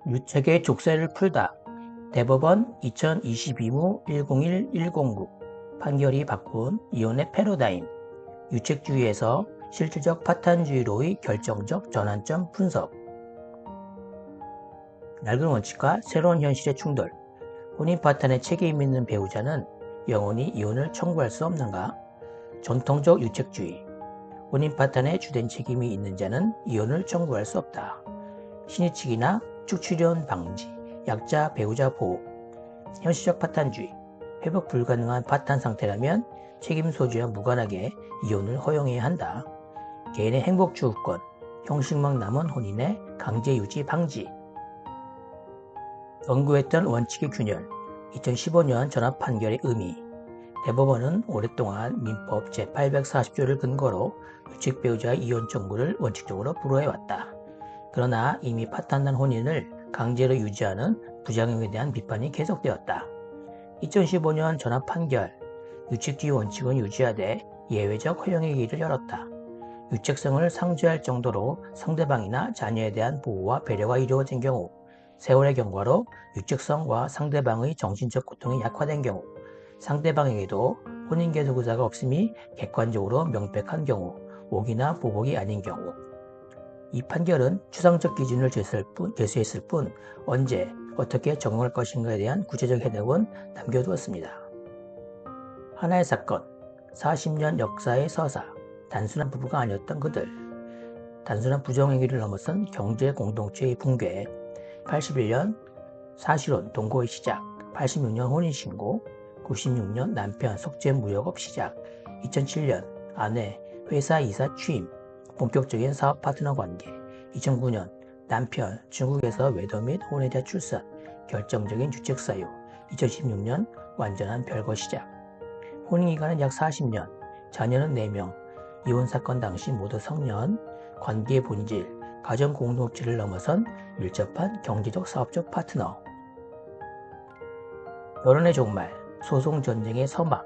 유책의 족쇄를 풀다. 대법원 2022무 101-109 판결이 바꾼 이혼의 패러다임. 유책주의에서 실질적 파탄주의로의 결정적 전환점 분석. 낡은 원칙과 새로운 현실의 충돌. 혼인 파탄에 책임 있는 배우자는 영원히 이혼을 청구할 수 없는가? 전통적 유책주의. 혼인 파탄에 주된 책임이 있는 자는 이혼을 청구할 수 없다. 신의칙이나 축출이혼 방지, 약자 배우자 보호. 현실적 파탄주의. 회복 불가능한 파탄 상태라면 책임 소지와 무관하게 이혼을 허용해야 한다. 개인의 행복 추구권, 형식만 남은 혼인의 강제 유지 방지. 연구했던 원칙의 균열, 2015년 전합 판결의 의미. 대법원은 오랫동안 민법 제840조를 근거로 유책 배우자의 이혼 청구를 원칙적으로 불허해왔다. 그러나 이미 파탄난 혼인을 강제로 유지하는 부작용에 대한 비판이 계속되었다. 2015년 전합 판결, 유책주의 원칙은 유지하되 예외적 허용의 길을 열었다. 유책성을 상쇄할 정도로 상대방이나 자녀에 대한 보호와 배려가 이루어진 경우, 세월의 경과로 유책성과 상대방의 정신적 고통이 약화된 경우, 상대방에게도 혼인계속 의사가 없음이 객관적으로 명백한 경우, 오기나 보복이 아닌 경우. 이 판결은 추상적 기준을 제시했을 뿐 언제, 어떻게 적용할 것인가에 대한 구체적 해석은 남겨두었습니다. 하나의 사건, 40년 역사의 서사, 단순한 부부가 아니었던 그들. 단순한 부정행위를 넘어선 경제 공동체의 붕괴. 81년 사실혼 동거의 시작, 86년 혼인신고, 96년 남편 속죄 무역업 시작, 2007년 아내 회사 이사 취임, 본격적인 사업 파트너 관계, 2009년 남편 중국에서 외도 및 혼외자 출산, 결정적인 주책 사유, 2016년 완전한 별거 시작. 혼인기간은 약 40년, 자녀는 4명, 이혼 사건 당시 모두 성년, 관계의 본질, 가정 공동체를 넘어선 밀접한 경제적 사업적 파트너. 결혼의 종말, 소송 전쟁의 서막.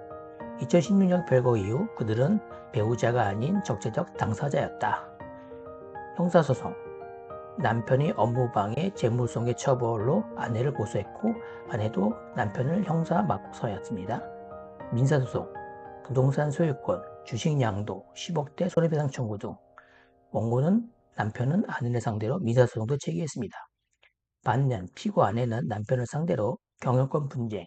2016년 별거 이후 그들은 배우자가 아닌 적재적 당사자였다. 형사소송. 남편이 업무방해 재물손괴 처벌로 아내를 고소했고 아내도 남편을 형사 맞서였습니다. 민사소송. 부동산 소유권, 주식 양도, 10억대 손해배상 청구 등. 원고는 남편은 아내를 상대로 민사소송도 제기했습니다. 반면 피고 아내는 남편을 상대로 경영권 분쟁,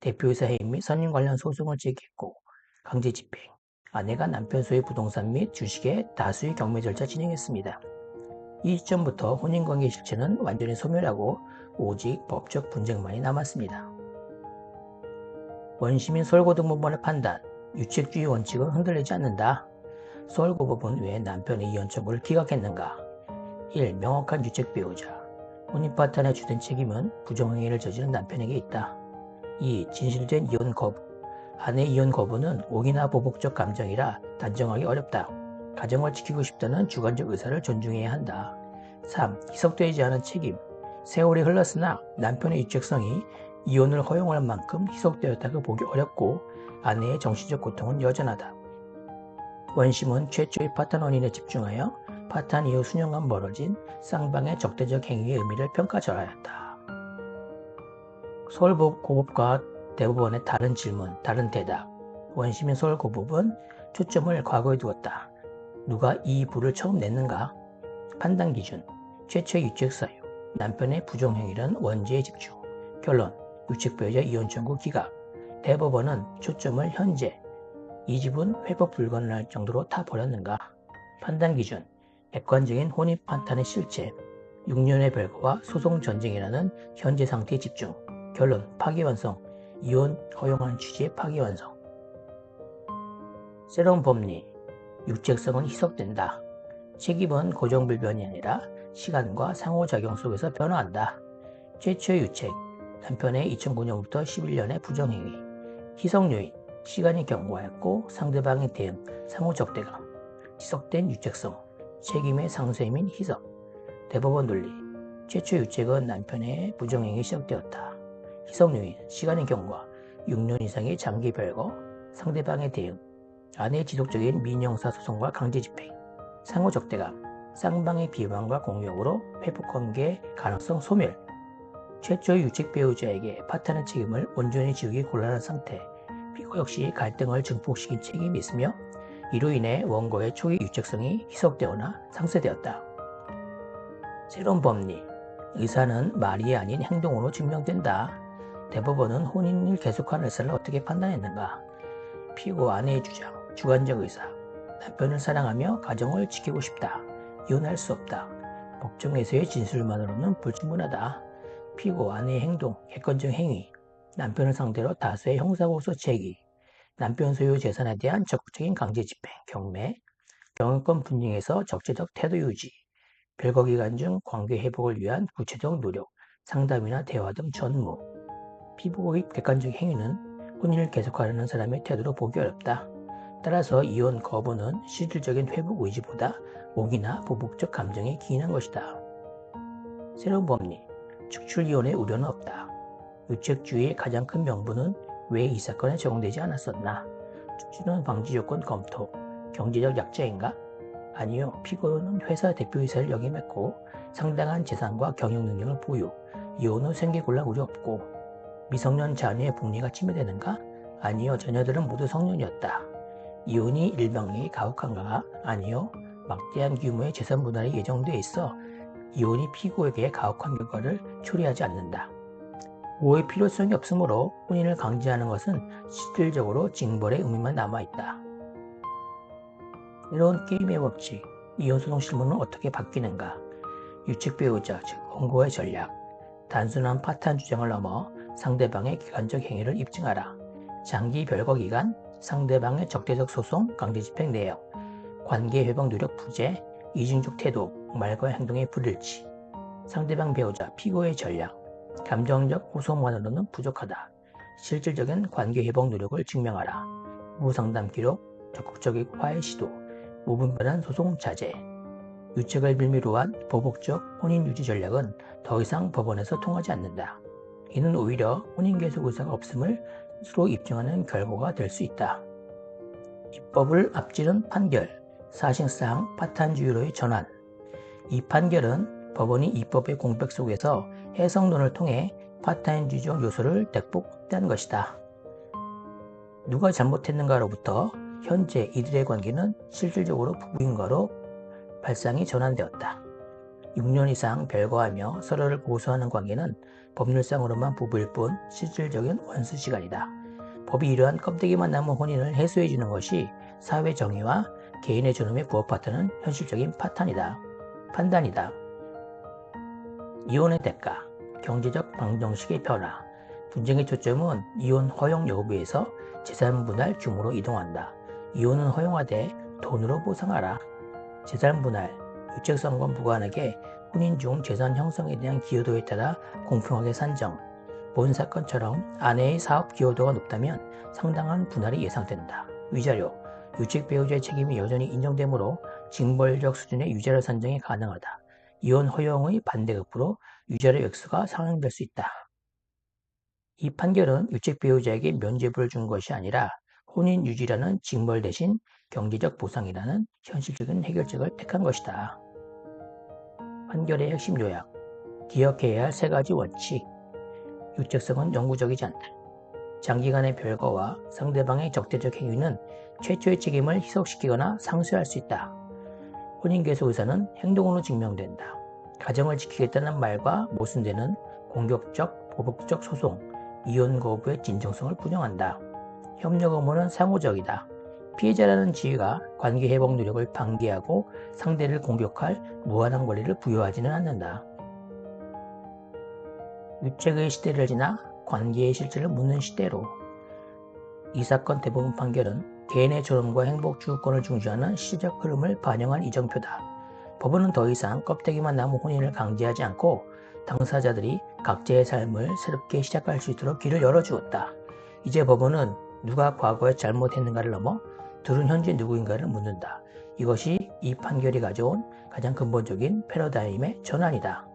대표이사 해임 및 선임 관련 소송을 제기했고 강제집행, 아내가 남편 소유 부동산 및 주식의 다수의 경매 절차 진행했습니다. 이 시점부터 혼인관계 실체는 완전히 소멸하고 오직 법적 분쟁만이 남았습니다. 원시민 서울고등법원의 판단, 유책주의 원칙은 흔들리지 않는다. 서울고법은 왜 남편의 이혼 청구를 기각했는가? 1. 명확한 유책 배우자. 혼인 파탄에 주된 책임은 부정행위를 저지른 남편에게 있다. 2. 진실된 이혼 거부. 아내의 이혼 거부는 오기나 보복적 감정이라 단정하기 어렵다. 가정을 지키고 싶다는 주관적 의사를 존중해야 한다. 3. 희석되지 않은 책임. 세월이 흘렀으나 남편의 유책성이 이혼을 허용할 만큼 희석되었다고 보기 어렵고 아내의 정신적 고통은 여전하다. 원심은 최초의 파탄 원인에 집중하여 파탄 이후 수년간 벌어진 쌍방의 적대적 행위의 의미를 평가절하였다. 서울고법과 대법원의 다른 질문, 다른 대답. 원심인 서울고법은 초점을 과거에 두었다. 누가 이 부를 처음 냈는가? 판단 기준, 최초의 유책 사유, 남편의 부정행위란 원죄에 집중. 결론, 유책 배우자 이혼 청구 기각. 대법원은 초점을 현재, 이 집은 회복 불가능할 정도로 타버렸는가? 판단 기준, 객관적인 혼인 파탄의 실체, 6년의 별거와 소송 전쟁이라는 현재 상태에 집중. 결론, 파기환송, 이혼 허용한 취지의 파기환송. 새로운 법리, 유책성은 희석된다. 책임은 고정불변이 아니라 시간과 상호작용 속에서 변화한다. 최초의 유책, 남편의 2009년부터 11년의 부정행위, 희석 요인, 시간이 경과했고 상대방의 대응, 상호 적대감, 희석된 유책성, 책임의 상쇄 및 희석. 대법원 논리, 최초 유책은 남편의 부정행위 시작되었다. 희석 요인, 시간의 경과, 6년 이상의 장기 별거, 상대방의 대응, 아내의 지속적인 민형사 소송과 강제집행, 상호 적대감, 쌍방의 비방과 공격으로 회복관계 가능성 소멸. 최초의 유책 배우자에게 파탄의 책임을 온전히 지우기 곤란한 상태, 피고 역시 갈등을 증폭시킨 책임이 있으며 이로 인해 원고의 초기 유책성이 희석되거나 상쇄되었다. 새로운 법리, 의사는 말이 아닌 행동으로 증명된다. 대법원은 혼인을 계속한 의사를 어떻게 판단했는가? 피고 아내의 주장, 주관적 의사, 남편을 사랑하며 가정을 지키고 싶다. 이혼할 수 없다. 법정에서의 진술만으로는 불충분하다. 피고 아내의 행동, 객관적 행위, 남편을 상대로 다수의 형사고소 제기, 남편 소유 재산에 대한 적극적인 강제 집행, 경매, 경영권 분쟁에서 적재적 태도 유지, 별거 기간 중 관계 회복을 위한 구체적 노력, 상담이나 대화 등 전무. 피고의 객관적 행위는 혼인을 계속하려는 사람의 태도로 보기 어렵다. 따라서 이혼 거부는 실질적인 회복 의지보다 오기나 보복적 감정에 기인한 것이다. 새로운 법리, 축출 이혼의 우려는 없다. 유책주의의 가장 큰 명분은 왜 이 사건에 적용되지 않았었나? 축출은 방지 요건 검토, 경제적 약자인가? 아니요, 피고는 회사 대표이사를 역임했고 상당한 재산과 경영 능력을 보유, 이혼 후 생계곤란 우려 없고 미성년 자녀의 복리가 침해되는가? 아니요, 자녀들은 모두 성년이었다. 이혼이 일방에게 가혹한가? 아니요, 막대한 규모의 재산 분할이 예정돼 있어 이혼이 피고에게 가혹한 결과를 초래하지 않는다. 보호의 필요성이 없으므로 혼인을 강제하는 것은 실질적으로 징벌의 의미만 남아있다. 새로운 게임의 법칙, 이혼소송 실무는 어떻게 바뀌는가? 유책 배우자, 즉 원고의 전략, 단순한 파탄 주장을 넘어 상대방의 객관적 행위를 입증하라. 장기 별거 기간, 상대방의 적대적 소송, 강제 집행 내역, 관계 회복 노력 부재, 이중적 태도, 말과 행동의 불일치, 상대방 배우자, 피고의 전략, 감정적 호소만으로는 부족하다. 실질적인 관계 회복 노력을 증명하라. 무상담 기록, 적극적인 화해 시도, 무분별한 소송 자제. 유책을 빌미로 한 보복적 혼인 유지 전략은 더 이상 법원에서 통하지 않는다. 이는 오히려 혼인 계속 의사가 없음을 스스로 입증하는 결과가 될 수 있다. 입법을 앞지른 판결, 사실상 파탄주의로의 전환. 이 판결은 법원이 입법의 공백 속에서 해석론을 통해 파탄주의적 요소를 대폭 확대한 것이다. 누가 잘못했는가로부터 현재 이들의 관계는 실질적으로 부부인가로 발상이 전환되었다. 6년 이상 별거하며 서로를 고소하는 관계는 법률상으로만 부부일 뿐 실질적인 원수 시간이다. 법이 이러한 껍데기만 남은 혼인을 해소해주는 것이 사회 정의와 개인의 존엄에 부합하다는 현실적인 판단이다. 이혼의 대가, 경제적 방정식의 변화. 분쟁의 초점은 이혼 허용 여부에서 재산 분할 규모로 이동한다. 이혼은 허용하되 돈으로 보상하라. 재산 분할, 유책성과 무관하게 혼인 중 재산 형성에 대한 기여도에 따라 공평하게 산정. 본 사건처럼 아내의 사업 기여도가 높다면 상당한 분할이 예상된다. 위자료, 유책 배우자의 책임이 여전히 인정되므로 징벌적 수준의 유자료 산정이 가능하다. 이혼 허용의 반대급부로 유자료 액수가 상향될 수 있다. 이 판결은 유책 배우자에게 면죄부를 준 것이 아니라 혼인 유지라는 징벌 대신 경제적 보상이라는 현실적인 해결책을 택한 것이다. 판결의 핵심 요약, 기억해야 할 3가지 원칙. 유책성은 영구적이지 않다. 장기간의 별거와 상대방의 적대적 행위는 최초의 책임을 희석시키거나 상쇄할 수 있다. 혼인 계속 의사는 행동으로 증명된다. 가정을 지키겠다는 말과 모순되는 공격적, 보복적 소송, 이혼 거부의 진정성을 부정한다. 협력 의무는 상호적이다. 피해자라는 지위가 관계 회복 노력을 방기하고 상대를 공격할 무한한 권리를 부여하지는 않는다. 유책의 시대를 지나 관계의 실질을 묻는 시대로. 이 사건 대부분 판결은 개인의 존엄과 행복 주권을 중시하는 시적 흐름을 반영한 이정표다. 법원은 더 이상 껍데기만 남은 혼인을 강제하지 않고 당사자들이 각자의 삶을 새롭게 시작할 수 있도록 길을 열어주었다. 이제 법원은 누가 과거에 잘못했는가를 넘어 둘은 현재 누구인가를 묻는다. 이것이 이 판결이 가져온 가장 근본적인 패러다임의 전환이다.